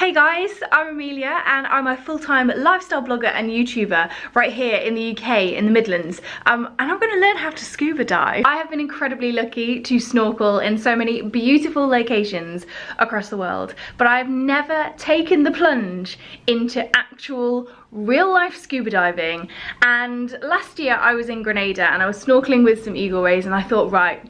Hey guys, I'm Amelia and I'm a full-time lifestyle blogger and YouTuber right here in the UK in the Midlands, and I'm going to learn how to scuba dive. I have been incredibly lucky to snorkel in so many beautiful locations across the world, but I've never taken the plunge into actual real-life scuba diving. And last year I was in Grenada and I was snorkeling with some eagle rays and I thought, right,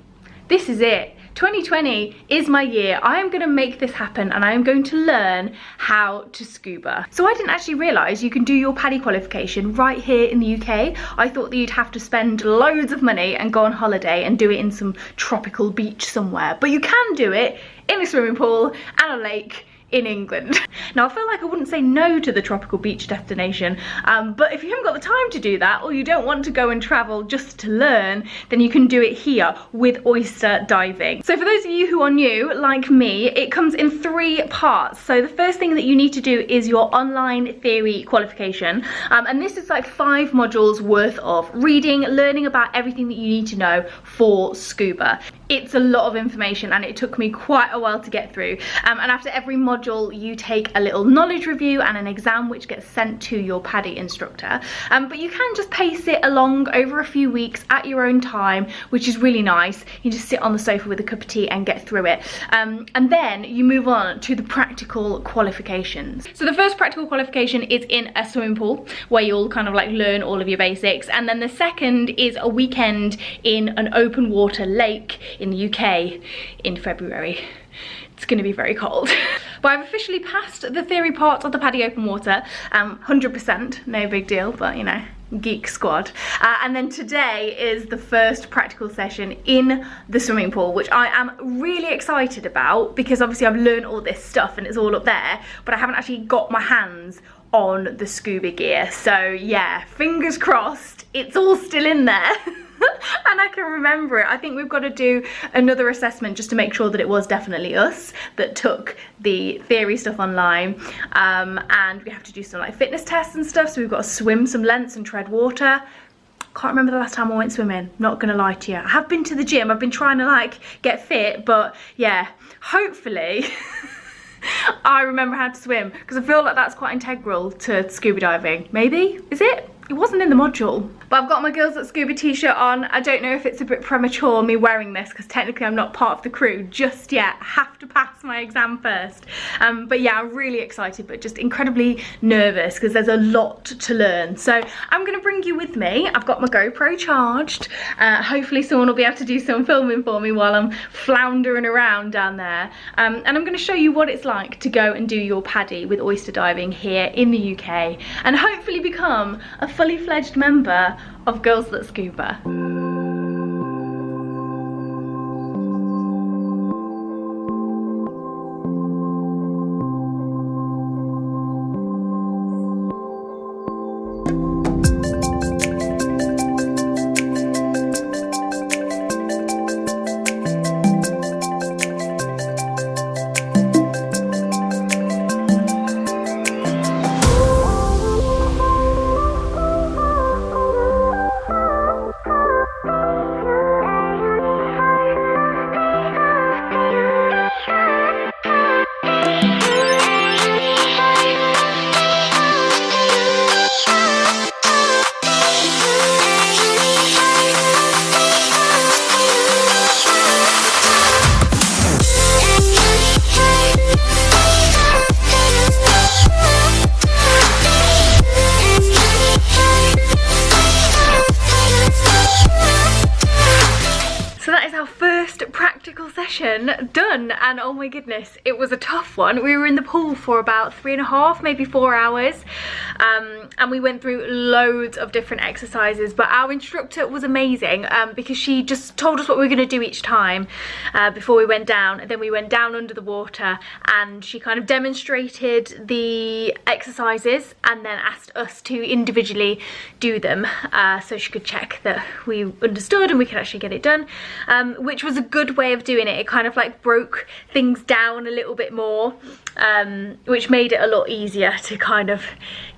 this is it. 2020 is my year. I am going to make this happen and I am going to learn how to scuba. So I didn't actually realise you can do your PADI qualification right here in the UK. I thought that you'd have to spend loads of money and go on holiday and do it in some tropical beach somewhere. But you can do it in a swimming pool and a lake in England. Now I feel like I wouldn't say no to the tropical beach destination, but if you haven't got the time to do that, or you don't want to go and travel just to learn, then you can do it here with Oyster Diving. So for those of you who are new, like me, it comes in 3 parts. So the first thing that you need to do is your online theory qualification, and this is like 5 modules worth of reading, learning about everything that you need to know for scuba. It's a lot of information and it took me quite a while to get through, and after every module you take a little knowledge review and an exam which gets sent to your PADI instructor, but you can just pace it along over a few weeks at your own time, which is really nice. You just sit on the sofa with a cup of tea and get through it, and then you move on to the practical qualifications. So the first practical qualification is in a swimming pool where you'll kind of like learn all of your basics, and then the second is a weekend in an open water lake in the UK in February. It's going to be very cold. But I've officially passed the theory part of the PADI open water, 100%, no big deal, but you know, geek squad. And then today is the first practical session in the swimming pool, which I am really excited about because obviously I've learned all this stuff and it's all up there, but I haven't actually got my hands on the scuba gear. So yeah, fingers crossed, it's all still in there. And I can remember it. I think we've got to do another assessment just to make sure that it was definitely us that took the theory stuff online, and we have to do some like fitness tests and stuff, so we've got to swim some lengths and tread water. Can't remember the last time I went swimming, not gonna lie to you. I have been to the gym, I've been trying to like get fit, but yeah, hopefully I remember how to swim, because I feel like that's quite integral to scuba diving. Maybe? Is it? It wasn't in the module. But I've got my Girls at Scuba t-shirt on. I don't know if it's a bit premature me wearing this because technically I'm not part of the crew just yet. I have to pass my exam first. But yeah, I'm really excited but just incredibly nervous because there's a lot to learn. So I'm going to bring you with me. I've got my GoPro charged. Hopefully someone will be able to do some filming for me while I'm floundering around down there. And I'm going to show you what it's like to go and do your PADI with oyster diving here in the UK and hopefully become a fully fledged member of Girls That Scuba. Session done, and oh my goodness, it was a tough one. We were in the pool for about 3.5, maybe 4 hours, and we went through loads of different exercises, but our instructor was amazing because she just told us what we were going to do each time before we went down, and then we went down under the water and she kind of demonstrated the exercises and then asked us to individually do them, so she could check that we understood and we could actually get it done, which was a good way of doing it. It kind of like broke things down a little bit more, which made it a lot easier to kind of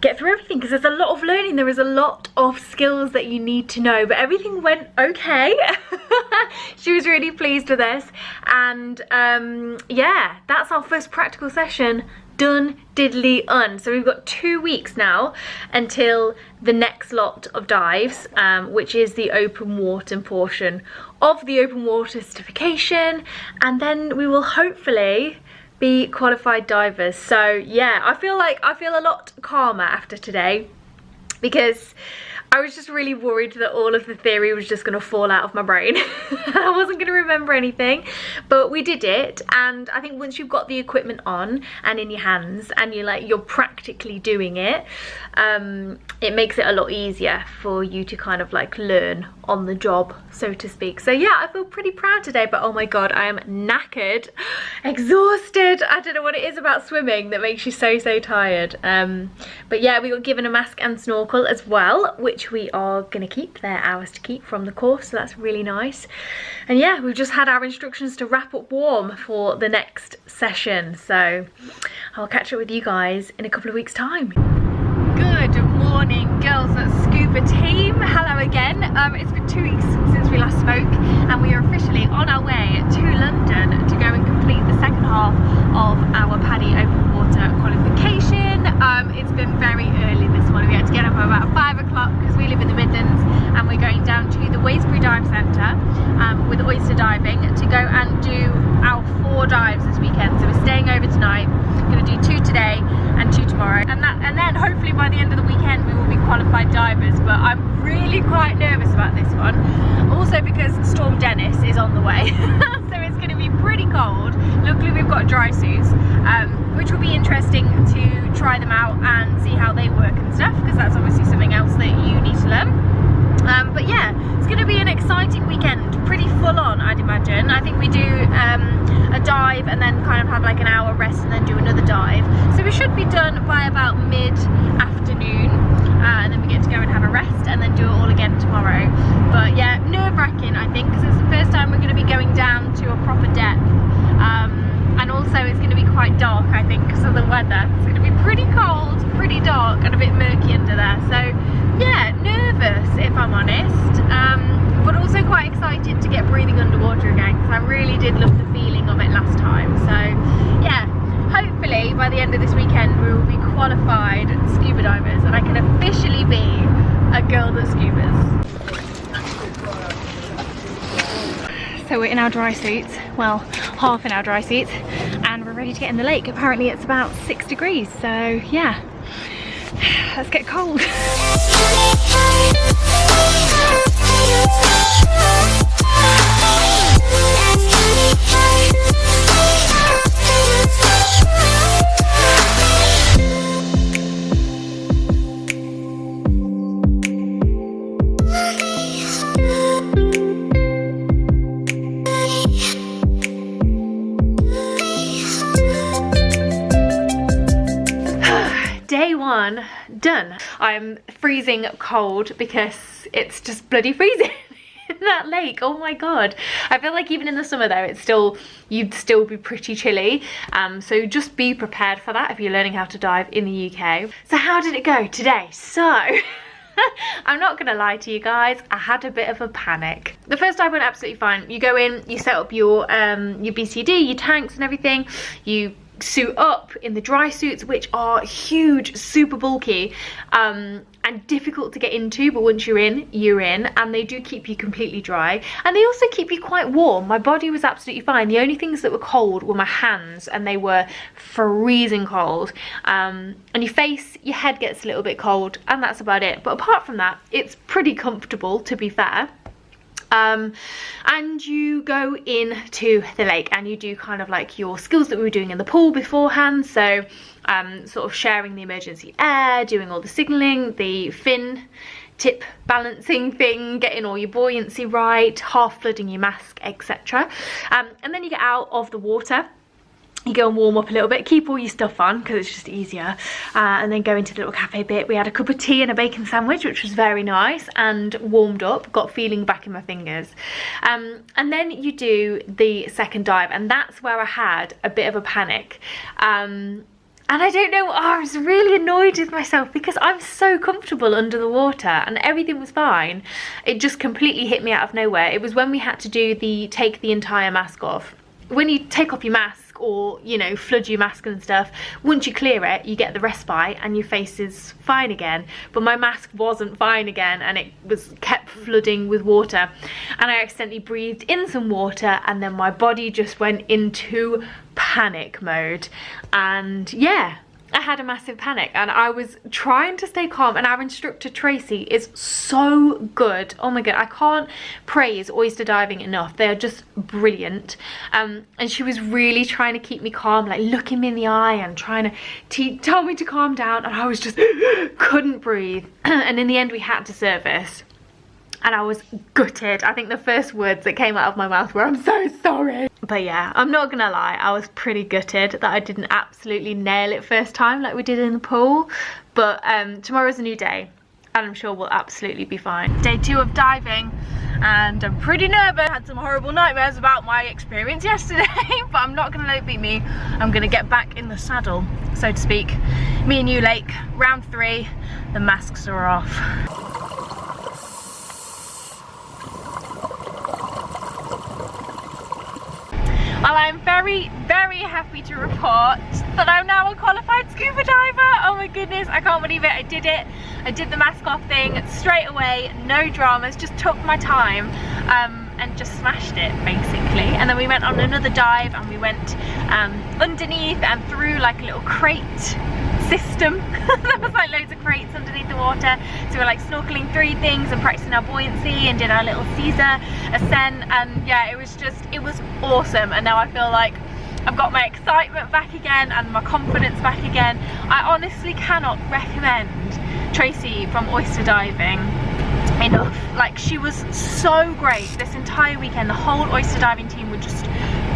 get through everything, because there's a lot of learning, there is a lot of skills that you need to know, but everything went okay. She was really pleased with us, and yeah, that's our first practical session done diddly so we've got 2 weeks now until the next lot of dives, which is the open water portion of the open water certification, and then we will hopefully be qualified divers. So yeah, I feel a lot calmer after today, because I was just really worried that all of the theory was just going to fall out of my brain. I wasn't going to remember anything, but we did it. And I think once you've got the equipment on and in your hands and you're practically doing it, it makes it a lot easier for you to kind of like learn on the job, so to speak. So yeah, I feel pretty proud today, but oh my god, I am knackered, exhausted. I don't know what it is about swimming that makes you so tired. But yeah, we got given a mask and snorkel as well, which we are gonna keep. They're ours to keep from the course, so that's really nice. And yeah, we've just had our instructions to wrap up warm for the next session, so I'll catch up with you guys in a couple of weeks' time. Good morning, girls at Scuba team. Hello again. It's been 2 weeks since we last spoke, and we are officially on our way to London to go and complete the second half of our PADI open water qualification. It's been very early this morning. We had to get up at about 5 o'clock because we live in the Midlands, and we're going down to the Oyster Dive Centre with Oyster Diving to go and do our 4 dives this weekend. So we're staying over tonight. We're going to do 2 today and 2 tomorrow, and then hopefully by the end of the weekend we will be qualified divers. But I'm really quite nervous about this one, also because Storm Dennis is on the way. So it's going to be pretty cold. Luckily we've got dry suits, which will be interesting to try them out and see how they work and stuff, because that's obviously something else that you need to learn. But yeah, it's going to be an exciting weekend, pretty full on, I'd imagine. I think we do a dive and then kind of have like an hour rest and then do another dive. So we should be done by about mid-afternoon, and then we get to go and have a rest and then do it all again tomorrow. But yeah, nerve-wracking I think, because it's the first time we're going to be going down to a proper depth. And also it's going to be quite dark, I think, because of the weather. It's going to be pretty cold, pretty dark, and a bit murky under there. So yeah, nervous if I'm honest, but also quite excited to get breathing underwater again, because I really did love the feeling of it last time. So yeah, hopefully by the end of this weekend we will be qualified scuba divers, and I can officially be a girl that scubas. So we're in our dry suits, well, half in our dry suits, and we're ready to get in the lake. Apparently it's about 6 degrees, so yeah, let's get cold. Day 1 done. I'm freezing cold because it's just bloody freezing in that lake. Oh my god. I feel like even in the summer though, you'd still be pretty chilly. So just be prepared for that if you're learning how to dive in the UK. So how did it go today? So I'm not gonna lie to you guys, I had a bit of a panic. The first dive went absolutely fine. You go in, you set up your BCD, your tanks and everything. You suit up in the dry suits, which are huge, super bulky, and difficult to get into, but once you're in, and they do keep you completely dry, and they also keep you quite warm. My body was absolutely fine. The only things that were cold were my hands, and they were freezing cold, and your face, your head gets a little bit cold, and that's about it. But apart from that, it's pretty comfortable, to be fair. And you go into the lake and you do kind of like your skills that we were doing in the pool beforehand. So sort of sharing the emergency air, doing all the signalling, the fin tip balancing thing, getting all your buoyancy right, half flooding your mask, etc. And then you get out of the water. You go and warm up a little bit, keep all your stuff on because it's just easier, and then go into the little cafe bit. We had a cup of tea and a bacon sandwich, which was very nice, and warmed up, got feeling back in my fingers. And then you do the second dive, and that's where I had a bit of a panic. And I don't know, I was really annoyed with myself because I'm so comfortable under the water and everything was fine. It just completely hit me out of nowhere. It was when we had to do take the entire mask off. when you take off your mask or, you know, flood your mask and stuff, once you clear it, you get the respite and your face is fine again. But my mask wasn't fine again, and it was kept flooding with water, and I accidentally breathed in some water, and then my body just went into panic mode. And yeah, I had a massive panic, and I was trying to stay calm, and our instructor Tracy is so good. Oh my god, I can't praise Oyster Diving enough. They are just brilliant. And she was really trying to keep me calm, like looking me in the eye and trying to tell me to calm down, and I was just couldn't breathe. And in the end we had to service, and I was gutted. I think the first words that came out of my mouth were, "I'm so sorry." But yeah, I'm not gonna lie, I was pretty gutted that I didn't absolutely nail it first time like we did in the pool. But tomorrow's a new day, and I'm sure we'll absolutely be fine. Day 2 of diving, and I'm pretty nervous. I had some horrible nightmares about my experience yesterday, but I'm not gonna let it beat me. I'm gonna get back in the saddle, so to speak. Me and you, Lake, round 3, the masks are off. Well, I'm very, very happy to report that I'm now a qualified scuba diver. Oh my goodness, I can't believe it. I did it. I did the mask off thing straight away, no dramas, just took my time and just smashed it basically. And then we went on another dive, and we went underneath and through like a little crate system. There was like loads of crates underneath the water, so we were like snorkeling through things and practicing our buoyancy, and did our little Caesar ascent. And yeah, it was awesome. And now I feel like I've got my excitement back again and my confidence back again. I honestly cannot recommend Tracy from Oyster Diving enough. Like, she was so great this entire weekend. The whole Oyster Diving team were just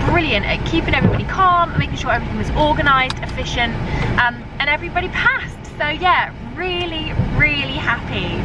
brilliant at keeping everybody calm, making sure everything was organised, efficient, and everybody passed. So yeah, really, really happy.